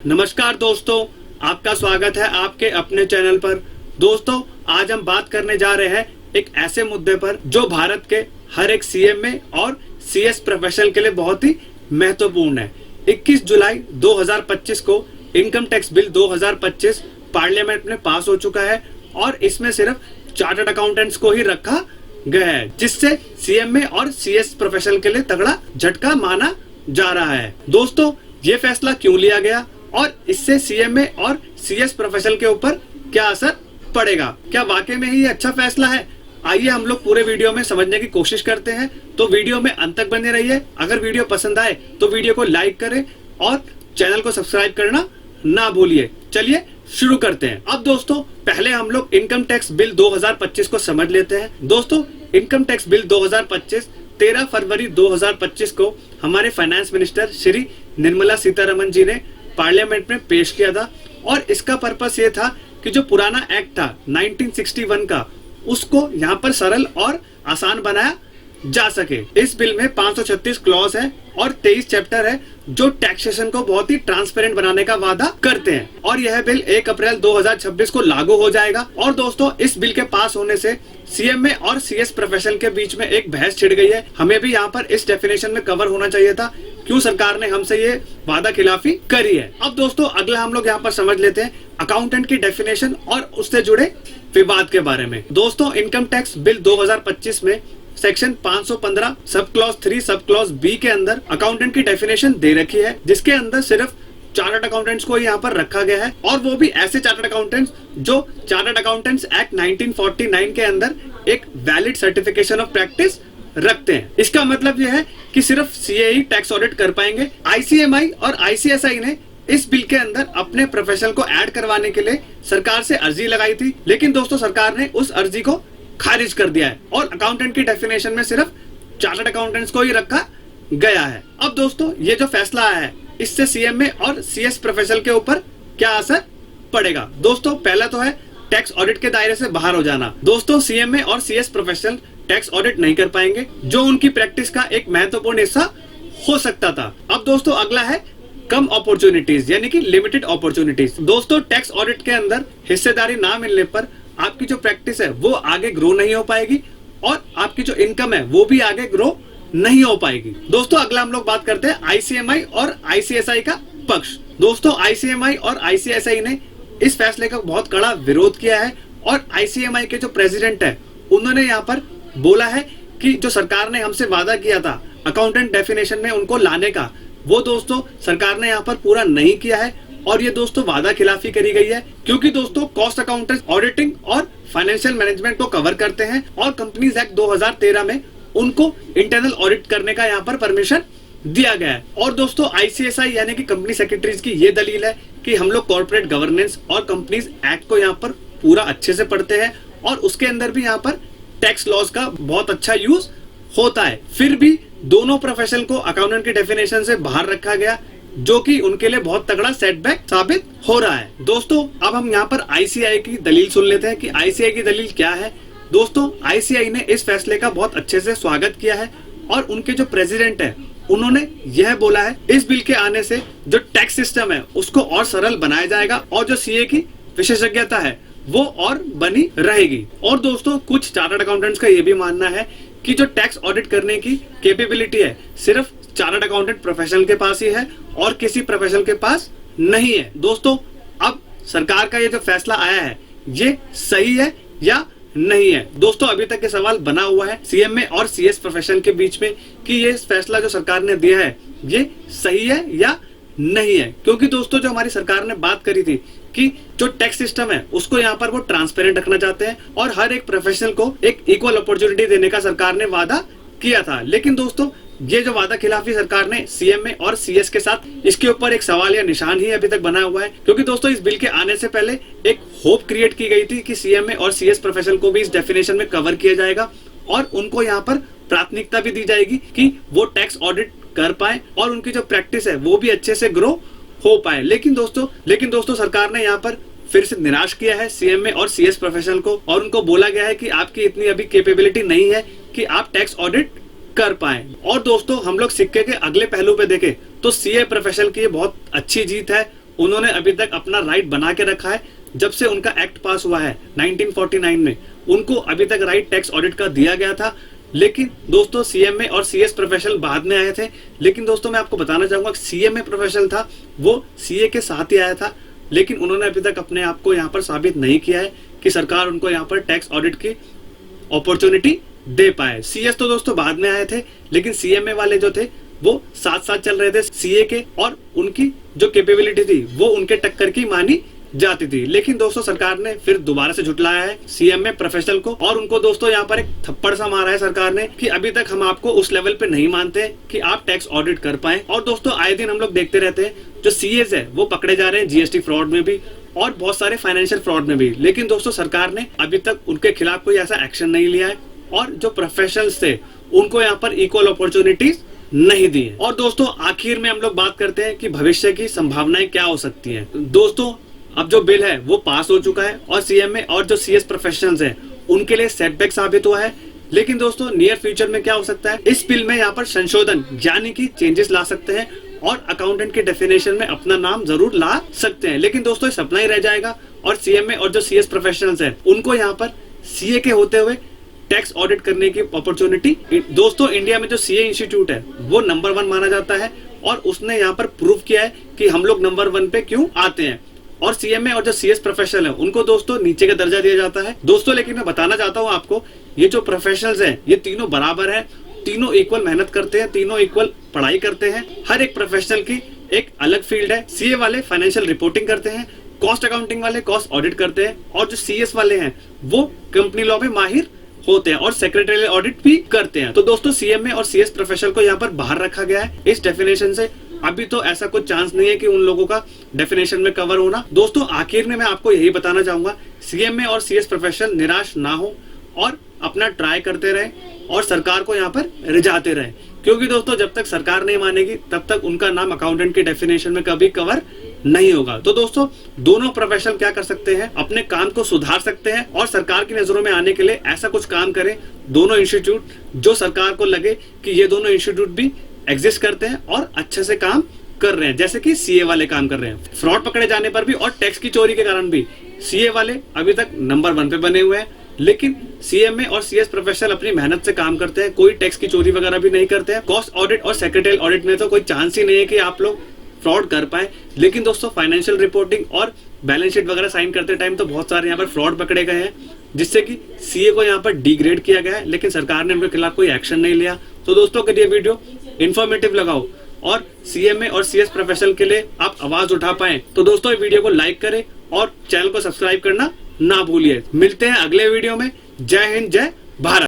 नमस्कार दोस्तों, आपका स्वागत है आपके अपने चैनल पर। दोस्तों, आज हम बात करने जा रहे हैं एक ऐसे मुद्दे पर जो भारत के हर एक सीएमए और सीएस प्रोफेशनल के लिए बहुत ही महत्वपूर्ण है। 21 जुलाई 2025 को इनकम टैक्स बिल 2025 पार्लियामेंट में पास हो चुका है और इसमें सिर्फ चार्टर्ड अकाउंटेंट्स को ही रखा गया है, जिससे सीएमए और सीएस प्रोफेशनल के लिए तगड़ा झटका माना जा रहा है। दोस्तों, ये फैसला क्यों लिया गया और इससे सीएमए और सीएस प्रोफेशनल के ऊपर क्या असर पड़ेगा, क्या वाकई में ही अच्छा फैसला है? आइए हम लोग पूरे वीडियो में समझने की कोशिश करते हैं, तो वीडियो में अंत तक बने रहिए। अगर वीडियो पसंद आए तो वीडियो को लाइक करें और चैनल को सब्सक्राइब करना ना भूलिए। चलिए शुरू करते हैं। अब दोस्तों, पहले हम लोग इनकम टैक्स बिल 2025 को समझ लेते हैं। दोस्तों, इनकम टैक्स बिल 2025 13 फरवरी 2025 को हमारे फाइनेंस मिनिस्टर श्री निर्मला सीतारमण जी ने पार्लियामेंट में पेश किया था और इसका पर्पस ये था कि जो पुराना एक्ट था 1961 का, उसको यहाँ पर सरल और आसान बनाया जा सके। इस बिल में 536 क्लॉज है और 23 चैप्टर है जो टैक्सेशन को बहुत ही ट्रांसपेरेंट बनाने का वादा करते हैं और यह बिल 1 अप्रैल 2026 को लागू हो जाएगा। और दोस्तों, इस बिल के पास होने से सीएमए और सीएस प्रोफेशनल के बीच में एक बहस छिड़ गई है। हमें भी यहाँ पर इस डेफिनेशन में कवर होना चाहिए था, क्यों सरकार ने हमसे ये वादा खिलाफी करी है। अब दोस्तों, अगला हम लोग यहाँ पर समझ लेते हैं अकाउंटेंट की डेफिनेशन और उससे जुड़े विवाद के बारे में। दोस्तों, इनकम टैक्स बिल 2025 में section 515 sub clause 3 sub clause B के अंदर अकाउंटेंट की डेफिनेशन दे रखी है, जिसके अंदर सिर्फ चार्टर्ड अकाउंटेंट्स को यहाँ पर रखा गया है और वो भी ऐसे चार्टर्ड अकाउंटेंट्स जो चार्टर्ड अकाउंटेंट्स एक्ट 1949 के अंदर एक वैलिड सर्टिफिकेशन ऑफ प्रैक्टिस रखते हैं। इसका मतलब यह है कि सिर्फ सीए ही टैक्स ऑडिट कर पाएंगे। आईसीएमआई और आईसीएसआई ने इस बिल के अंदर अपने प्रोफेशनल को ऐड करवाने के लिए सरकार से अर्जी लगाई थी, लेकिन दोस्तों सरकार ने उस अर्जी को खारिज कर दिया है और अकाउंटेंट की डेफिनेशन में सिर्फ चार्टर्ड अकाउंटेंट्स को ही रखा गया है। अब दोस्तों, ये जो फैसला आया है, इससे सीएमए और सीएस प्रोफेशनल के ऊपर क्या असर पड़ेगा? दोस्तों, पहला तो है टैक्स ऑडिट के दायरे से बाहर हो जाना। दोस्तों, सीएमए और सीएस प्रोफेशनल टैक्स ऑडिट नहीं कर पाएंगे, जो उनकी प्रैक्टिस का एक महत्वपूर्ण हिस्सा हो सकता था। अब दोस्तों, अगला है कम अपॉर्चुनिटीज, यानी कि लिमिटेड अपॉर्चुनिटीज। दोस्तों, टैक्स ऑडिट के अंदर हिस्सेदारी ना मिलने पर आपकी जो प्रैक्टिस है वो आगे ग्रो नहीं हो पाएगी और आपकी जो इनकम है वो भी आगे ग्रो नहीं हो पाएगी। दोस्तों, अगला हम लोग बात करते हैं आईसीएमआई और आईसीएसआई का पक्ष। दोस्तों, आईसीएमआई और आईसीएसआई ने इस फैसले का बहुत कड़ा विरोध किया है और आईसीएमआई के जो प्रेसिडेंट है, उन्होंने यहाँ पर बोला है कि जो सरकार ने हमसे वादा किया था अकाउंटेंट डेफिनेशन में उनको लाने का, वो दोस्तों सरकार ने यहाँ पर पूरा नहीं किया है और ये दोस्तों वादा खिलाफी करी गई है, क्योंकि दोस्तों कॉस्ट अकाउंटेंट ऑडिटिंग और फाइनेंशियल मैनेजमेंट को कवर करते हैं और कंपनीज एक्ट 2013 में उनको इंटरनल ऑडिट करने का यहाँ पर परमिशन दिया गया है। और दोस्तों, आईसीएसआई यानी कि कंपनी सेक्रेटरीज की ये दलील है कि हम लोग कॉर्पोरेट गवर्नेंस और कंपनीज एक्ट को यहाँ पर पूरा अच्छे से पढ़ते हैं और उसके अंदर भी यहाँ पर टैक्स लॉज का बहुत अच्छा यूज होता है, फिर भी दोनों प्रोफेशन को अकाउंटेंट की डेफिनेशन से बाहर रखा गया, जो कि उनके लिए बहुत तगड़ा सेटबैक साबित हो रहा है। दोस्तों, अब हम यहाँ पर आईसीआई की दलील सुन लेते हैं कि आईसीआई की दलील क्या है। दोस्तों, आईसीआई ने इस फैसले का बहुत अच्छे से स्वागत किया है और उनके जो प्रेसिडेंट है, उन्होंने यह बोला है इस बिल के आने से जो टैक्स सिस्टम है उसको और सरल बनाया जाएगा और जो सीए की विशेषज्ञता है वो और बनी रहेगी। और दोस्तों, कुछ चार्टर्ड अकाउंटेंट्स का ये भी मानना है कि जो टैक्स ऑडिट करने की कैपेबिलिटी है सिर्फ चार्टर्ड अकाउंटेंट प्रोफेशनल के पास ही है और किसी प्रोफेशनल के पास नहीं है। दोस्तों, अब सरकार का ये जो फैसला आया है ये सही है या नहीं है? दोस्तों, अभी तक ये सवाल बना हुआ है सीएमए और सीएस प्रोफेशनल के बीच में कि ये फैसला जो सरकार ने दिया है ये सही है या नहीं है, क्योंकि दोस्तों जो हमारी सरकार ने बात करी थी कि जो टैक्स सिस्टम है उसको यहाँ पर वो ट्रांसपेरेंट रखना चाहते हैं और हर एक प्रोफेशनल को एक इक्वल अपॉर्चुनिटी देने का सरकार ने वादा किया था। लेकिन दोस्तों, ये जो वादा खिलाफी सरकार ने सीएमए और सीएस के साथ, इसके ऊपर एक सवाल या निशान ही अभी तक बना हुआ है, क्योंकि दोस्तों इस बिल के आने से पहले एक होप क्रिएट की गई थी कि सीएमए और सीएस प्रोफेशनल को भी इस डेफिनेशन में कवर किया जाएगा और उनको यहाँ पर प्राथमिकता भी दी जाएगी कि वो टैक्स ऑडिट कर पाए और उनकी जो प्रैक्टिस है वो भी अच्छे से ग्रो हो पाए। लेकिन दोस्तों सरकार ने यहाँ पर फिर से निराश किया है सीएमए और सीएस प्रोफेशनल को और उनको बोला गया है कि आपकी इतनी अभी कैपेबिलिटी नहीं है कि आप टैक्स ऑडिट कर पाए। और दोस्तों, हम लोग सिक्के के अगले पहलू पे देखें तो सीए प्रोफेशनल की ये बहुत अच्छी जीत है उन्होंने अभी तक अपना राइट बना के रखा है। जब से उनका एक्ट पास हुआ है 1949 में, उनको अभी तक राइट टैक्स ऑडिट का दिया गया था। लेकिन दोस्तों सीएमए और सीएस प्रोफेशनल बाद में आए थे। लेकिन दोस्तों मैं आपको बताना चाहूंगा सीएमए प्रोफेशनल था वो सीए के साथ ही आया था, लेकिन उन्होंने अभी तक अपने आप को यहाँ पर साबित नहीं किया है कि सरकार उनको यहाँ पर टैक्स ऑडिट की अपॉर्चुनिटी दे पाए। सीएस तो दोस्तों बाद में आए थे, लेकिन सीएमए वाले जो थे वो साथ साथ चल रहे थे सीए के, और उनकी जो कैपेबिलिटी थी वो उनके टक्कर की मानी जाती थी। लेकिन दोस्तों सरकार ने फिर दोबारा से झुटलाया है सीएमए प्रोफेशनल को, और उनको दोस्तों यहाँ पर एक थप्पड़ सा मारा है सरकार ने कि अभी तक हम आपको उस लेवल पे नहीं मानते कि आप टैक्स ऑडिट कर पाए। और दोस्तों आए दिन हम लोग देखते रहते हैं जो सीएस है वो पकड़े जा रहे हैं जीएसटी फ्रॉड में भी और बहुत सारे फाइनेंशियल फ्रॉड में भी। लेकिन दोस्तों सरकार ने अभी तक उनके खिलाफ कोई ऐसा एक्शन नहीं लिया है, और जो प्रोफेशनल्स थे उनको यहाँ पर इक्वल अपॉर्चुनिटीज नहीं दी है। और दोस्तों आखिर में हम लोग बात करते हैं कि भविष्य की संभावनाएं क्या हो सकती हैं। दोस्तों अब जो बिल है वो पास हो चुका है और सीएमए और जो सीएस प्रोफेशनल्स हैं उनके लिए सेटबैक साबित हुआ है। लेकिन दोस्तों नियर फ्यूचर में क्या हो सकता है, इस बिल में यहाँ पर संशोधन यानी कि चेंजेस ला सकते हैं और अकाउंटेंट के डेफिनेशन में अपना नाम जरूर ला सकते हैं। लेकिन दोस्तों सपना ही रह जाएगा, और सीएमए और जो सीएस प्रोफेशनल्स हैं उनको यहाँ पर सीए के होते हुए टैक्स ऑडिट करने की अपॉर्चुनिटी। दोस्तों इंडिया में जो सीए इंस्टीट्यूट है वो नंबर 1 माना जाता है, और उसने यहाँ पर प्रूव किया है कि हम लोग नंबर 1 पे क्यों आते हैं। और सीएमए और जो सीएस प्रोफेशनल है उनको दोस्तों नीचे का दर्जा दिया जाता है। दोस्तों लेकिन मैं बताना चाहता हूँ आपको, ये जो प्रोफेशनल्स हैं ये तीनों बराबर है, तीनों इक्वल मेहनत करते हैं, तीनों इक्वल पढ़ाई करते हैं। हर एक प्रोफेशनल की एक अलग फील्ड है। सीए वाले फाइनेंशियल रिपोर्टिंग करते हैं, कॉस्ट अकाउंटिंग वाले कॉस्ट ऑडिट करते हैं, और जो सीएस वाले हैं वो कंपनी लॉ में माहिर होते हैं और सेक्रेटरियल ऑडिट भी करते हैं। तो दोस्तों सीएमए और सीएस प्रोफेशनल को यहाँ पर बाहर रखा गया है इस डेफिनेशन से। अभी तो ऐसा कुछ चांस नहीं है कि उन लोगों का डेफिनेशन में कवर होना। दोस्तों आखिर में मैं आपको यही बताना चाहूंगा, सीएमए और सीएस प्रोफेशनल निराश ना हो और अपना ट्राई करते रहे और सरकार को यहाँ पर रिझाते रहे, क्योंकि दोस्तों जब तक सरकार नहीं मानेगी तब तक उनका नाम अकाउंटेंट की डेफिनेशन में कभी कवर नहीं होगा। तो दोस्तों दोनों प्रोफेशनल क्या कर सकते हैं, अपने काम को सुधार सकते हैं और सरकार की नजरों में आने के लिए ऐसा कुछ काम करें दोनों इंस्टीट्यूट जो सरकार को लगे कि ये दोनों इंस्टीट्यूट भी एग्जिस्ट करते हैं और अच्छे से काम कर रहे हैं, जैसे कि सीए वाले काम कर रहे हैं। फ्रॉड पकड़े जाने पर भी और टैक्स की चोरी के कारण भी सीए वाले अभी तक नंबर 1 पे बने हुए हैं, लेकिन सीएमए और सीएस प्रोफेशनल अपनी मेहनत से काम करते हैं, कोई टैक्स की चोरी वगैरह भी नहीं करते हैं। कॉस्ट ऑडिट और सेक्रेटरियल ऑडिट में तो कोई चांस ही नहीं है कि आप लोग फ्रॉड कर पाए। लेकिन दोस्तों फाइनेंशियल रिपोर्टिंग और बैलेंस शीट वगैरह साइन करते टाइम तो बहुत सारे यहाँ पर फ्रॉड पकड़े गए हैं, जिससे कि सीए को यहाँ पर डिग्रेड किया गया है, लेकिन सरकार ने उनके खिलाफ कोई एक्शन नहीं लिया। तो दोस्तों अगर ये वीडियो इन्फॉर्मेटिव लगाओ और सीएमए और सीएस प्रोफेशनल के लिए आप आवाज उठा पाए तो दोस्तों ये वीडियो को लाइक करें और चैनल को सब्सक्राइब करना ना भूलिए। मिलते हैं अगले वीडियो में। जय हिंद, जय भारत।